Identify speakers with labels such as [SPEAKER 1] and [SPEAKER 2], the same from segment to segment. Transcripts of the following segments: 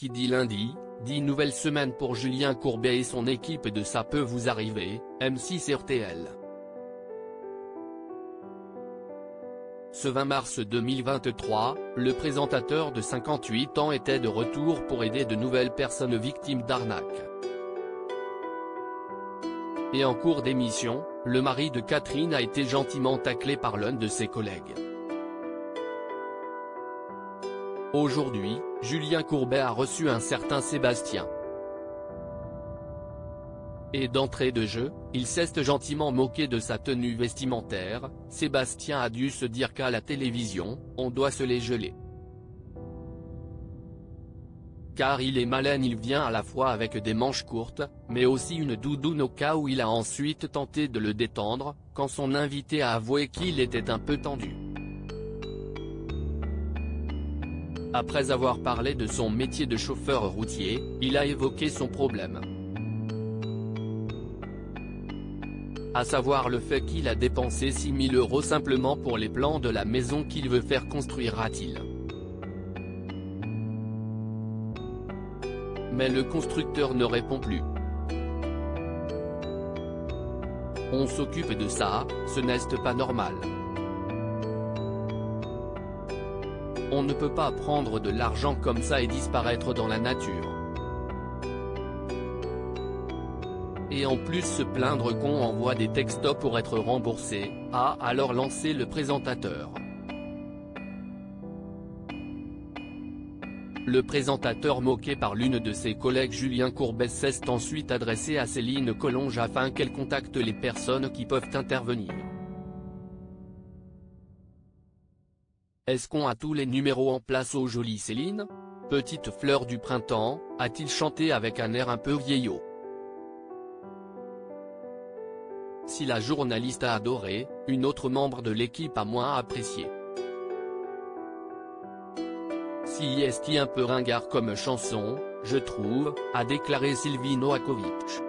[SPEAKER 1] Qui dit lundi, dit nouvelle semaine pour Julien Courbet et son équipe de Ça peut vous arriver, M6 RTL. Ce 20 mars 2023, le présentateur de 58 ans était de retour pour aider de nouvelles personnes victimes d'arnaques. Et en cours d'émission, le mari de Catherine a été gentiment taclé par l'un de ses collègues. Aujourd'hui, Julien Courbet a reçu un certain Sébastien. Et d'entrée de jeu, il s'est gentiment moqué de sa tenue vestimentaire. Sébastien a dû se dire qu'à la télévision, on doit se les geler. Car il est malin, il vient à la fois avec des manches courtes, mais aussi une doudoune au cas où il a ensuite tenté de le détendre, quand son invité a avoué qu'il était un peu tendu. Après avoir parlé de son métier de chauffeur routier, il a évoqué son problème. À savoir le fait qu'il a dépensé 6 000 € simplement pour les plans de la maison qu'il veut faire construire, a-t-il. Mais le constructeur ne répond plus. On s'occupe de ça, ce n'est pas normal. On ne peut pas prendre de l'argent comme ça et disparaître dans la nature. Et en plus se plaindre qu'on envoie des textos pour être remboursé, a alors lancé le présentateur. Le présentateur moqué par l'une de ses collègues Julien Courbet s'est ensuite adressé à Céline Collonges afin qu'elle contacte les personnes qui peuvent intervenir. Est-ce qu'on a tous les numéros en place ô jolie Céline? Petite fleur du printemps, a-t-il chanté avec un air un peu vieillot. Si la journaliste a adoré, une autre membre de l'équipe a moins apprécié. Si est un peu ringard comme chanson, je trouve, a déclaré Sylvie Novakovic.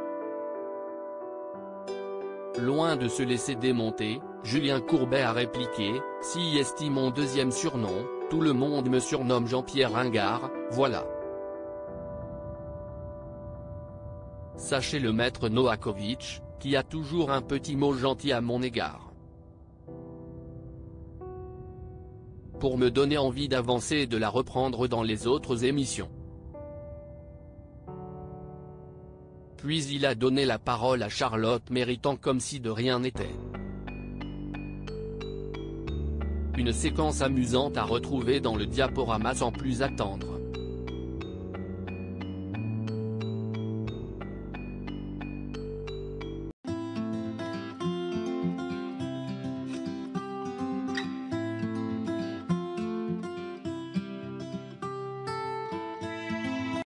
[SPEAKER 1] Loin de se laisser démonter, Julien Courbet a répliqué, « Si est mon deuxième surnom, tout le monde me surnomme Jean-Pierre Ringard, voilà. » Sachez le maître Novakovic, qui a toujours un petit mot gentil à mon égard. Pour me donner envie d'avancer et de la reprendre dans les autres émissions. Puis il a donné la parole à Charlotte Méritant comme si de rien n'était. Une séquence amusante à retrouver dans le diaporama sans plus attendre.